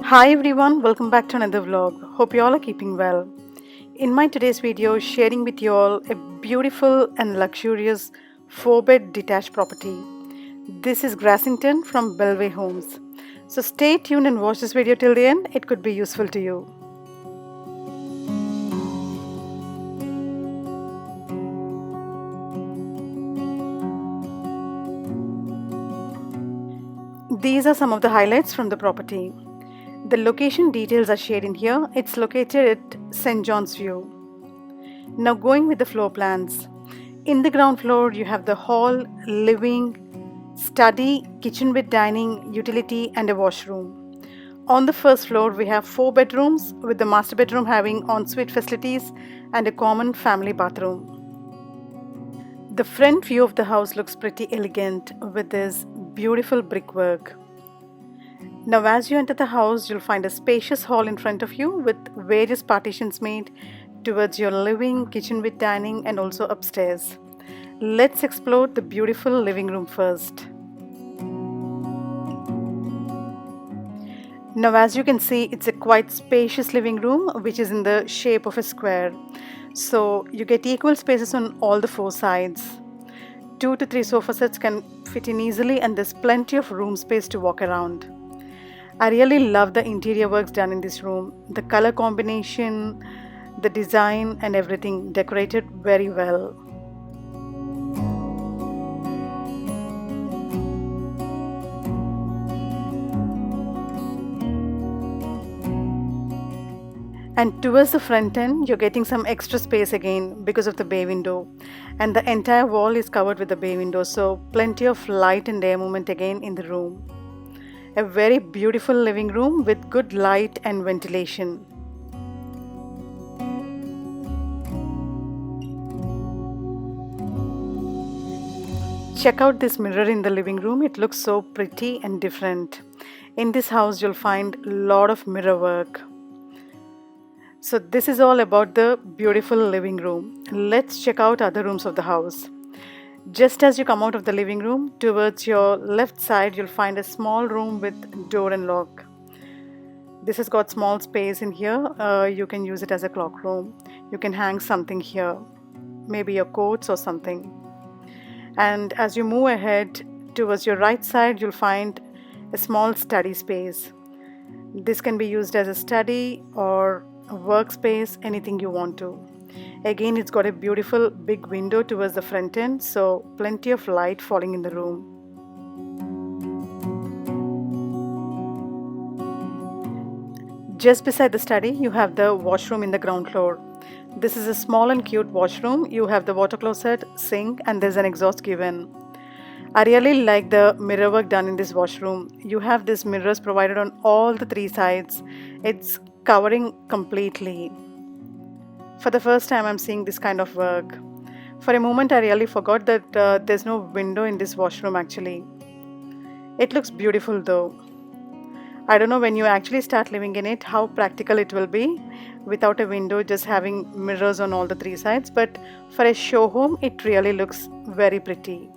Hi everyone, welcome back to another vlog. Hope you all are keeping well. In my today's video, sharing with you all a beautiful and luxurious 4-bed detached property. This is Grassington from Bellway Homes. So stay tuned and watch this video till the end. It could be useful to you. These are some of the highlights from the property. The location details are shared in here. It's located at St. John's View. Now going with the floor plans. In the ground floor, you have the hall, living, study, kitchen with dining, utility and a washroom. On the first floor, we have 4 bedrooms with the master bedroom having ensuite facilities and a common family bathroom. The front view of the house looks pretty elegant with this beautiful brickwork. Now as you enter the house, you'll find a spacious hall in front of you with various partitions made towards your living, kitchen with dining and also upstairs. Let's explore the beautiful living room first. Now as you can see, it's a quite spacious living room which is in the shape of a square. So you get equal spaces on all the 4 sides. 2 to 3 sofa sets can fit in easily and there's plenty of room space to walk around. I really love the interior works done in this room. The color combination, the design and everything decorated very well. And towards the front end, you're getting some extra space again because of the bay window. And the entire wall is covered with the bay window, so plenty of light and air movement again in the room. A very beautiful living room with good light and ventilation. Check out this mirror in the living room. It looks so pretty and different. In this house, you'll find a lot of mirror work. So this is all about the beautiful living room. Let's check out other rooms of the house. Just as you come out of the living room, towards your left side, you'll find a small room with door and lock. This has got small space in here. You can use it as a clock room. You can hang something here, maybe your coats or something. And as you move ahead, towards your right side, you'll find a small study space. This can be used as a study or a workspace, anything you want to. Again, it's got a beautiful big window towards the front end, so plenty of light falling in the room. Just beside the study, you have the washroom in the ground floor. This is a small and cute washroom. You have the water closet, sink, and there's an exhaust given. I really like the mirror work done in this washroom. You have these mirrors provided on all the 3 sides. It's covering completely. For the first time, I'm seeing this kind of work. For a moment, I really forgot that there's no window in this washroom actually. It looks beautiful though. I don't know when you actually start living in it how practical it will be without a window, just having mirrors on all the 3 sides, but for a show home, it really looks very pretty.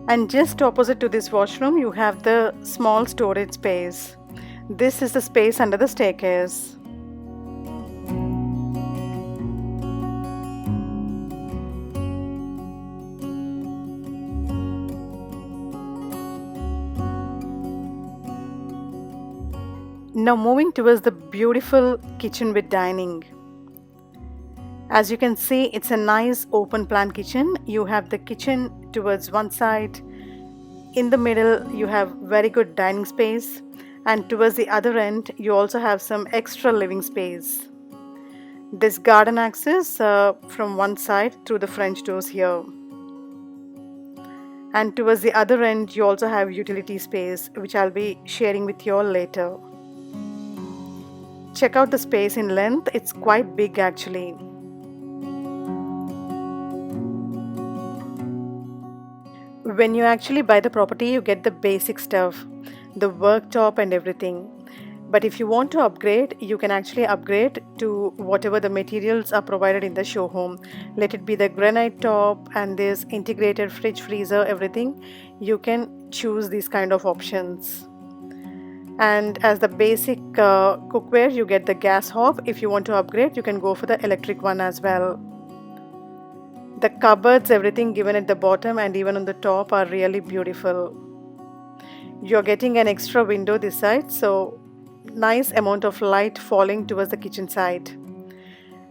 And just opposite to this washroom, you have the small storage space. This is the space under the staircase. Now moving towards the beautiful kitchen with dining. As you can see, it's a nice open plan kitchen. You have the kitchen towards one side. In the middle, you have very good dining space. And towards the other end, you also have some extra living space. This garden access from one side through the French doors here. And towards the other end, you also have utility space, which I'll be sharing with you all later. Check out the space in length. It's quite big actually. When you actually buy the property, you get the basic stuff, the worktop and everything. But if you want to upgrade, you can actually upgrade to whatever the materials are provided in the show home. Let it be the granite top and this integrated fridge, freezer, everything. You can choose these kind of options. And as the basic cookware, you get the gas hob. If you want to upgrade, you can go for the electric one as well. The cupboards, everything given at the bottom and even on the top are really beautiful. You're getting an extra window this side, so nice amount of light falling towards the kitchen side.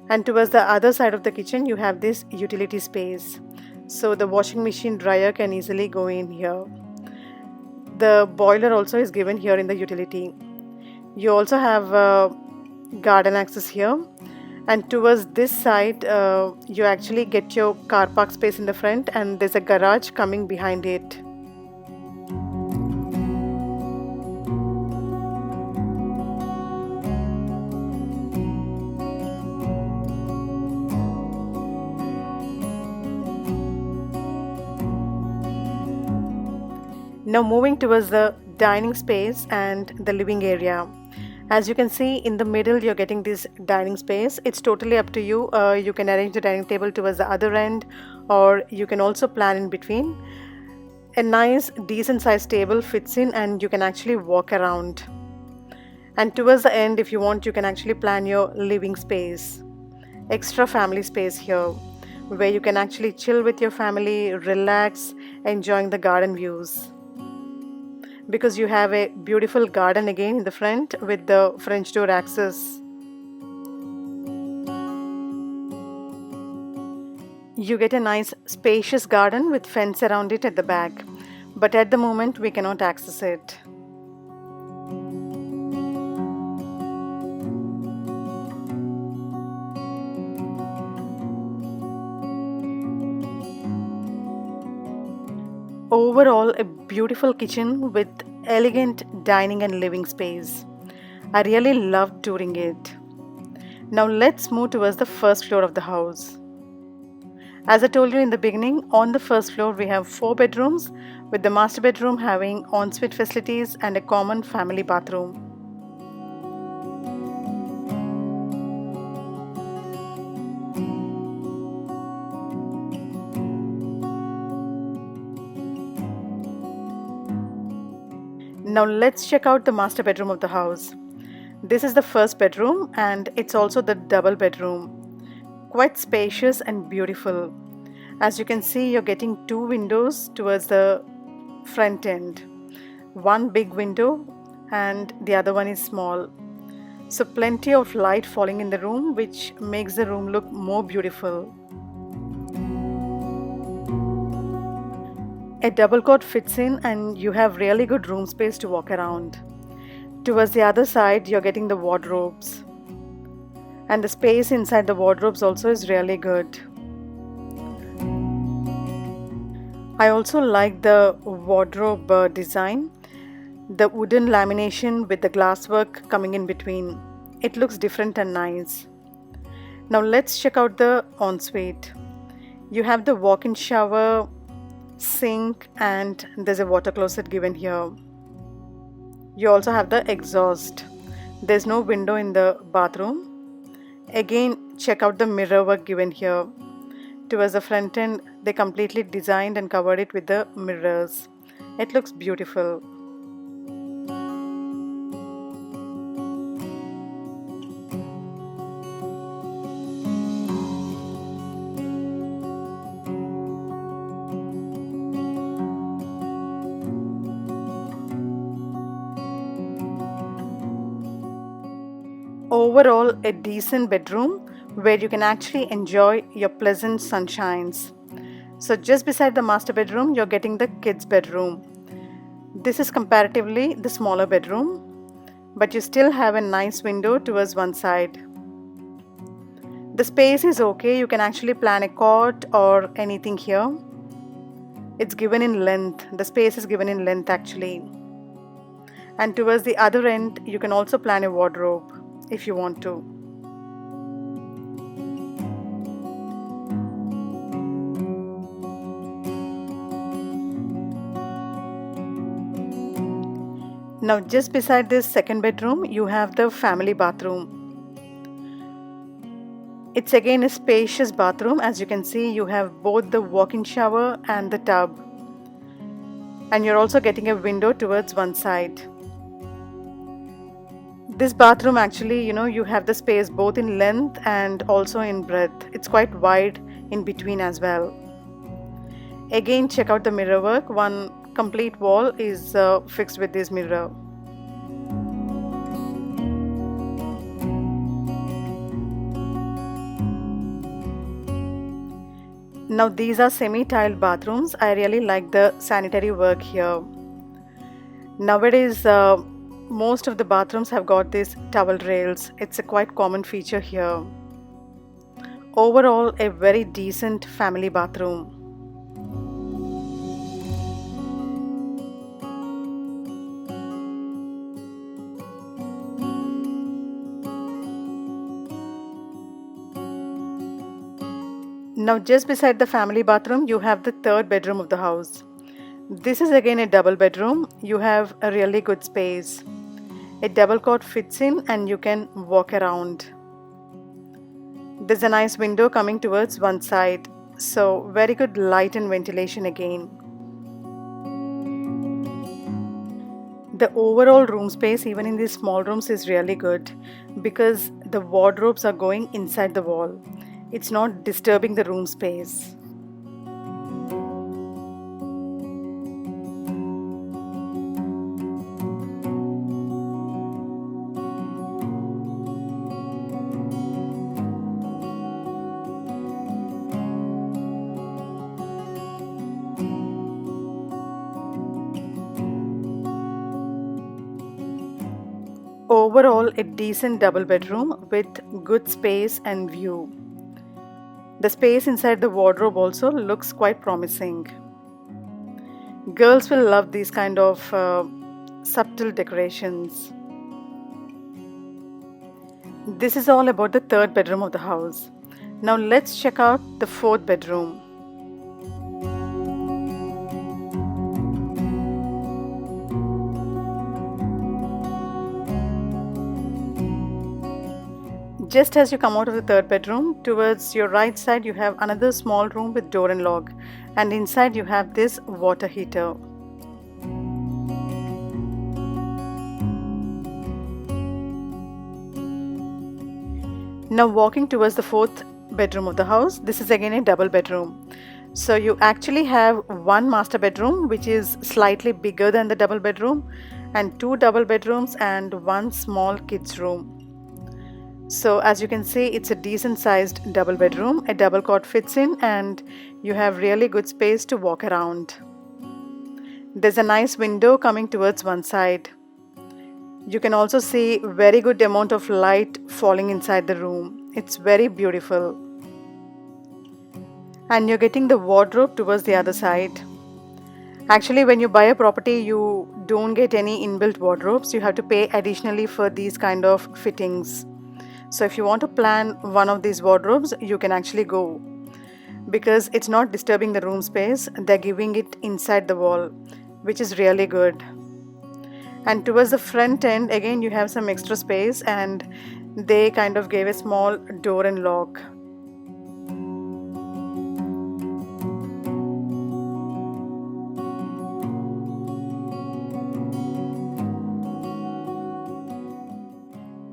And towards the other side of the kitchen, you have this utility space. So the washing machine dryer can easily go in here. The boiler also is given here in the utility. You also have garden access here. And towards this side, you actually get your car park space in the front, and there's a garage coming behind it. Now moving towards the dining space and the living area. As you can see in the middle, you're getting this dining space. It's totally up to you. You can arrange the dining table towards the other end, or you can also plan in between. A nice decent sized table fits in and you can actually walk around. And towards the end, if you want, you can actually plan your living space. Extra family space here, where you can actually chill with your family, relax, enjoying the garden views. Because you have a beautiful garden again in the front with the French door access. You get a nice spacious garden with fence around it at the back, but at the moment we cannot access it. Overall, a beautiful kitchen with elegant dining and living space. I really loved touring it. Now let's move towards the first floor of the house. As I told you in the beginning, on the first floor we have 4 bedrooms, with the master bedroom having ensuite facilities and a common family bathroom. Now let's check out the master bedroom of the house. This is the first bedroom and it's also the double bedroom. Quite spacious and beautiful. As you can see, you're getting 2 windows towards the front end. One big window and the other one is small. So plenty of light falling in the room, which makes the room look more beautiful. A double cot fits in and you have really good room space to walk around. Towards the other side, you're getting the wardrobes. And the space inside the wardrobes also is really good. I also like the wardrobe design. The wooden lamination with the glasswork coming in between. It looks different and nice. Now let's check out the ensuite. You have the walk-in shower, sink, and there's a water closet given here. You also have the exhaust. There's no window in the bathroom. Again, check out the mirror work given here. Towards the front end, they completely designed and covered it with the mirrors. It looks beautiful. Overall, a decent bedroom where you can actually enjoy your pleasant sunshines. So just beside the master bedroom, you're getting the kids' bedroom. This is comparatively the smaller bedroom, but you still have a nice window towards one side. The space is okay. You can actually plan a cot or anything here. It's given in length. The space is given in length actually. And towards the other end, you can also plan a wardrobe if you want to. Now just beside this second bedroom you have the family bathroom. It's again a spacious bathroom. As you can see, you have both the walk-in shower and the tub, and you're also getting a window towards one side. This bathroom actually, you have the space both in length and also in breadth. It's quite wide in between as well. Again, check out the mirror work. One complete wall is fixed with this mirror. Now these are semi-tiled bathrooms. I really like the sanitary work here. Nowadays, most of the bathrooms have got these towel rails. It's a quite common feature here. Overall, a very decent family bathroom. Now just beside the family bathroom you have the third bedroom of the house. This is again a double bedroom. You have a really good space. A double cot fits in and you can walk around. There's a nice window coming towards one side, so very good light and ventilation again. The overall room space even in these small rooms is really good because the wardrobes are going inside the wall. It's not disturbing the room space. Overall, a decent double bedroom with good space and view. The space inside the wardrobe also looks quite promising. Girls will love these kind of subtle decorations. This is all about the third bedroom of the house. Now let's check out the fourth bedroom. Just as you come out of the third bedroom, towards your right side you have another small room with door and lock, and inside you have this water heater. Now walking towards the fourth bedroom of the house, this is again a double bedroom. So you actually have one master bedroom which is slightly bigger than the double bedroom, and two double bedrooms and one small kids room. So as you can see, it's a decent sized double bedroom. A double cot fits in and you have really good space to walk around. There's a nice window coming towards one side. You can also see very good amount of light falling inside the room. It's very beautiful. And you're getting the wardrobe towards the other side. Actually, when you buy a property, you don't get any inbuilt wardrobes. You have to pay additionally for these kind of fittings. So if you want to plan one of these wardrobes, you can actually go, because it's not disturbing the room space. They're giving it inside the wall, which is really good. And towards the front end, again you have some extra space and they kind of gave a small door and lock.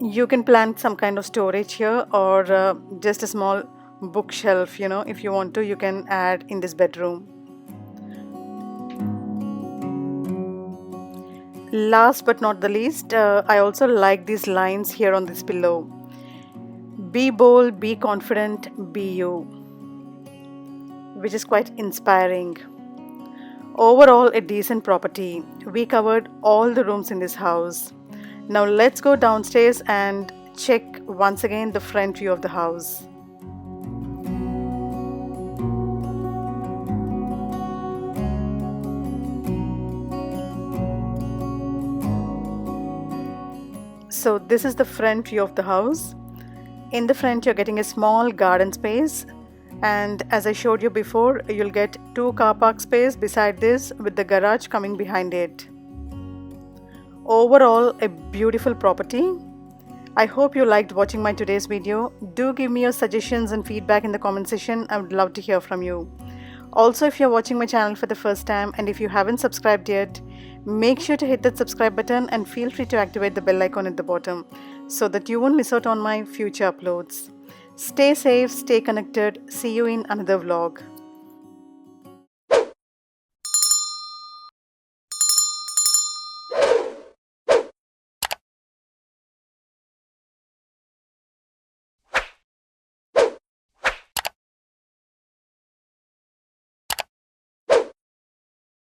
You can plan some kind of storage here, or just a small bookshelf, if you want to, you can add in this bedroom. Last but not the least, I also like these lines here on this pillow. Be bold, be confident, be you, which is quite inspiring. Overall, a decent property. We covered all the rooms in this house. Now let's go downstairs and check once again the front view of the house. So this is the front view of the house. In the front you're getting a small garden space, and as I showed you before, you'll get two car park space beside this with the garage coming behind it. Overall, a beautiful property. I hope you liked watching my today's video. Do give me your suggestions and feedback in the comment section. I would love to hear from you. Also, if you're watching my channel for the first time and if you haven't subscribed yet, make sure to hit that subscribe button and feel free to activate the bell icon at the bottom so that you won't miss out on my future uploads. Stay safe, stay connected. See you in another vlog.